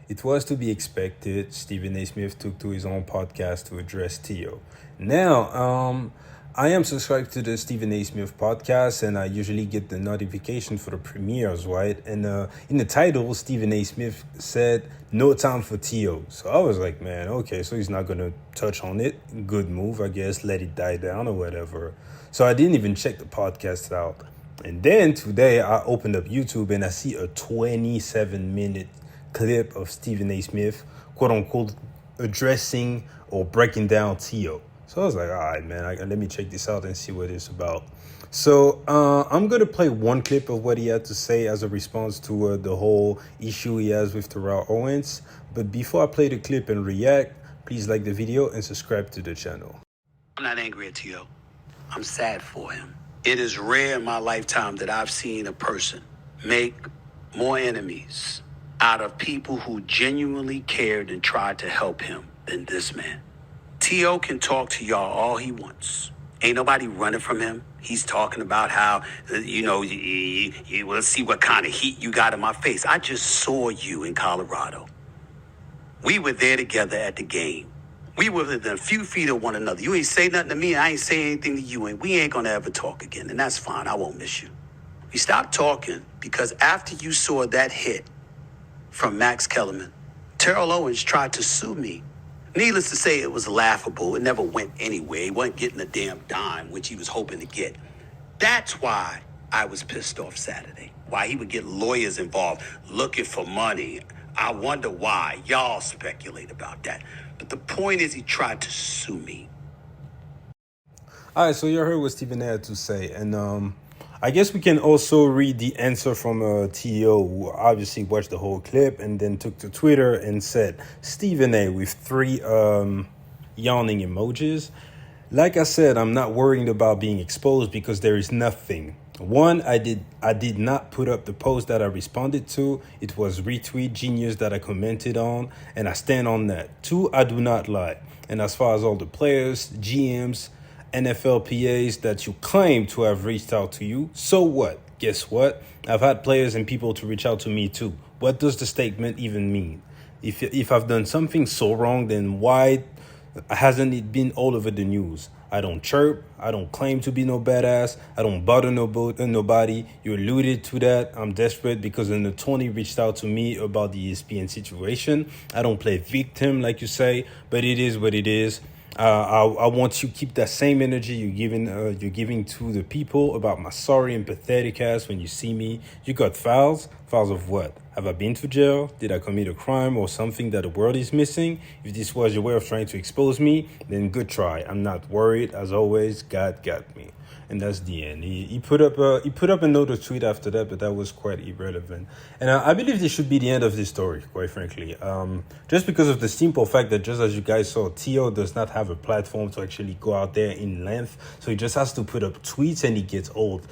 It was to be expected. Stephen A. Smith took to his own podcast to address Tio. Now, I am subscribed to the Stephen A. Smith podcast, and I usually get the notification for the premieres, right? And in the title, Stephen A. Smith said, "No time for Tio." So I was like, man, okay, so he's not going to touch on it. Good move, I guess. Let it die down or whatever. So I didn't even check the podcast out. And then today, I opened up YouTube and I see a 27-minute clip of Stephen A. Smith, quote unquote, addressing or breaking down Tio. So I was like, all right, man, let me check this out and see what it's about. So I'm going to play one clip of what he had to say as a response to the whole issue he has with Terrell Owens. But before I play the clip and react, please like the video and subscribe to the channel. I'm not angry at Tio. I'm sad for him. It is rare in my lifetime that I've seen a person make more enemies out of people who genuinely cared and tried to help him than this man. T.O. can talk to y'all all he wants. Ain't nobody running from him. He's talking about how, let's see what kind of heat you got in my face. I just saw you in Colorado. We were there together at the game. We were within a few feet of one another. You ain't say nothing to me. I ain't say anything to you. And we ain't going to ever talk again. And that's fine. I won't miss you. We stopped talking because after you saw that hit from Max Kellerman, Terrell Owens tried to sue me. Needless to say, it was laughable. It never went anywhere. He wasn't getting a damn dime, which he was hoping to get. That's why I was pissed off Saturday. Why he would get lawyers involved looking for money. I wonder why. Y'all speculate about that. But the point is he tried to sue me. All right, so you heard what Stephen A. had to say. And I guess we can also read the answer from T.O., who obviously watched the whole clip and then took to Twitter and said, Stephen A. with 3 yawning emojis. Like I said, I'm not worried about being exposed because there is nothing. One, I did not put up the post that I responded to. It was retweet genius that I commented on, and I stand on that. 2, I do not lie. And as far as all the players, GMs, NFL PAs that you claim to have reached out to you, so what? Guess what? I've had players and people to reach out to me too. What does the statement even mean? If I've done something so wrong, then why hasn't it been all over the news? I don't chirp. I don't claim to be no badass. I don't bother nobody. You alluded to that. I'm desperate because an attorney reached out to me about the ESPN situation. I don't play victim like you say, but it is what it is. I want you to keep that same energy you're giving to the people about my sorry and pathetic ass when you see me. You got files? Files of what? Have I been to jail? Did I commit a crime or something that the world is missing? If this was your way of trying to expose me, then good try. I'm not worried. As always, God got me. And that's the end. He put up another tweet after that, but that was quite irrelevant. And I believe this should be the end of this story, quite frankly. Just because of the simple fact that, just as you guys saw, Tio does not have a platform to actually go out there in length. So he just has to put up tweets and he gets old.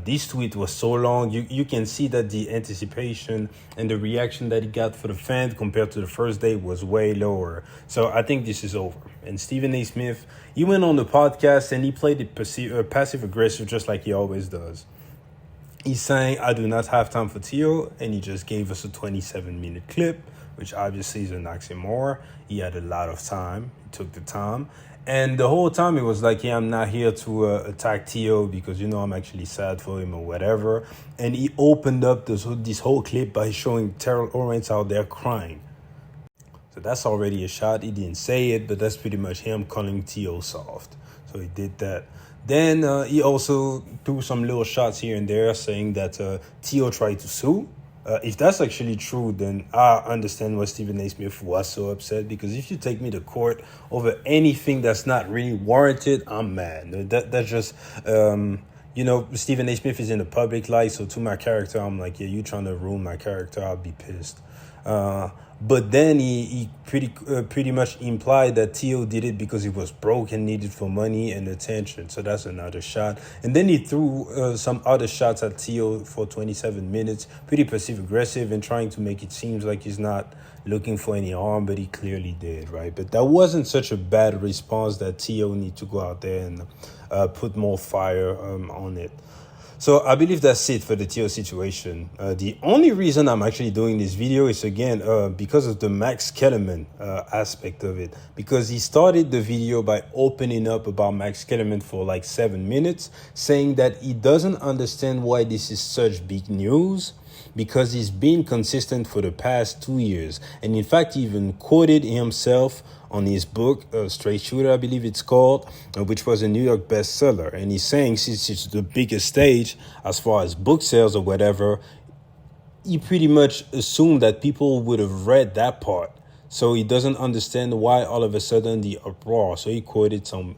This tweet was so long. You can see that the anticipation and the reaction that he got for the fans compared to the first day was way lower. So I think this is over. And Stephen A. Smith, he went on the podcast and he played it passive-aggressive just like he always does. He's saying, I do not have time for Tio, and he just gave us a 27-minute clip, which obviously is an oxymoron. He had a lot of time. He took the time. And the whole time it was like, yeah, I'm not here to attack Tio because, I'm actually sad for him or whatever. And he opened up this whole clip by showing Terrell Owens out there crying. So that's already a shot. He didn't say it, but that's pretty much him calling Tio soft. So he did that. Then he also threw some little shots here and there saying that Tio tried to sue. If that's actually true, then I understand why Stephen A. Smith was so upset. Because if you take me to court over anything that's not really warranted, I'm mad. That's just... Stephen A. Smith is in the public light, so to my character, I'm like, yeah, you trying to ruin my character, I'll be pissed. But then he pretty much implied that Tio did it because he was broke and needed for money and attention. So that's another shot. And then he threw some other shots at Tio for 27 minutes, pretty passive-aggressive and trying to make it seem like he's not looking for any harm, but he clearly did, right? But that wasn't such a bad response that Tio need to go out there and put more fire on it. So I believe that's it for the Tio situation. The only reason I'm actually doing this video is again because of the Max Kellerman aspect of it. Because he started the video by opening up about Max Kellerman for like 7 minutes, saying that he doesn't understand why this is such big news, because he's been consistent for the past 2 years. And in fact, he even quoted himself on his book, Straight Shooter, I believe it's called, which was a New York bestseller. And he's saying since it's the biggest stage as far as book sales or whatever, he pretty much assumed that people would have read that part. So he doesn't understand why all of a sudden the uproar. So he quoted some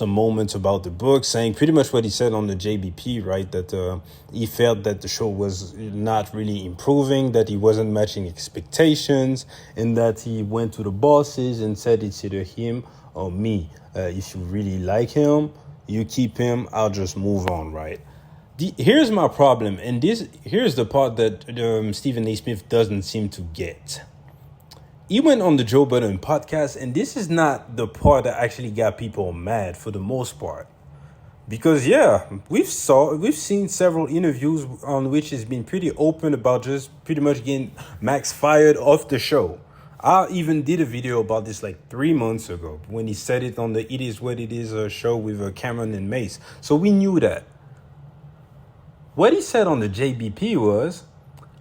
moments about the book, saying pretty much what he said on the JBP, right? That he felt that the show was not really improving, that he wasn't matching expectations, and that he went to the bosses and said it's either him or me. If you really like him, you keep him. I'll just move on, right? Here's my problem, and here's the part that Stephen A. Smith doesn't seem to get. He went on the Joe Budden podcast, and this is not the part that actually got people mad for the most part. Because yeah, we've seen several interviews on which he's been pretty open about just pretty much getting Max fired off the show. I even did a video about this like 3 months ago when he said it on the It Is What It Is show with Cameron and Mace. So we knew that. What he said on the JBP was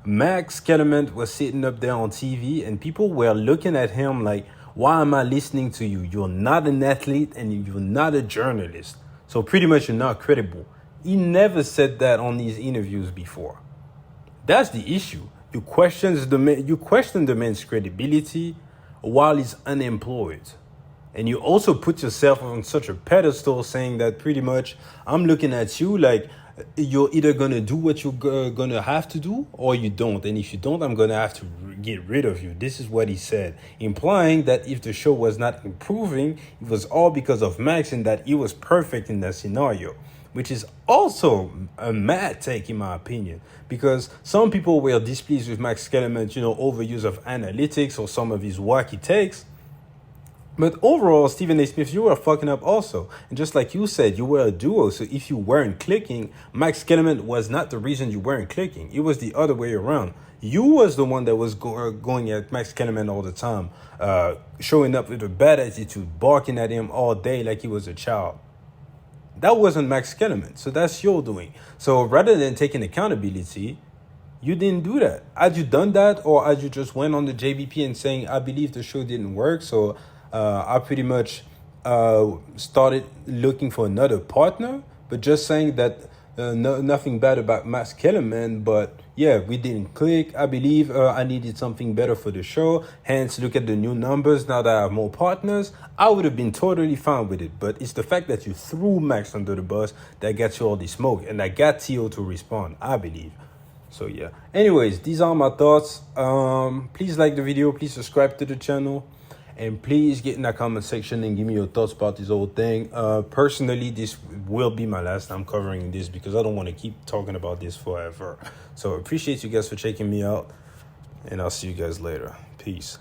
Max Kellerman was sitting up there on TV and people were looking at him like, why am I listening to you? You're not an athlete and you're not a journalist. So pretty much you're not credible. He never said that on these interviews before. That's the issue. You question the man's credibility while he's unemployed. And you also put yourself on such a pedestal saying that pretty much I'm looking at you like you're either going to do what you're going to have to do or you don't. And if you don't, I'm going to have to get rid of you. This is what he said, implying that if the show was not improving, it was all because of Max and that he was perfect in that scenario, which is also a mad take in my opinion, because some people were displeased with Max Kellerman's, overuse of analytics or some of his wacky takes. But overall, Stephen A. Smith, you were fucking up also. And just like you said, you were a duo. So if you weren't clicking, Max Kellerman was not the reason you weren't clicking. It was the other way around. You was the one that was going at Max Kellerman all the time, showing up with a bad attitude, barking at him all day like he was a child. That wasn't Max Kellerman. So that's your doing. So rather than taking accountability, you didn't do that. Had you done that, or had you just went on the JBP and saying, I believe the show didn't work, so I pretty much started looking for another partner, but just saying that nothing bad about Max Kellerman, but yeah, we didn't click. I believe I needed something better for the show. Hence, look at the new numbers. Now that I have more partners, I would have been totally fine with it. But it's the fact that you threw Max under the bus that got you all the smoke, and that got Tio to respond, I believe. So yeah. Anyways, these are my thoughts. Please like the video. Please subscribe to the channel. And please get in that comment section and give me your thoughts about this whole thing. Personally, this will be my last time covering this because I don't want to keep talking about this forever. So I appreciate you guys for checking me out. And I'll see you guys later. Peace.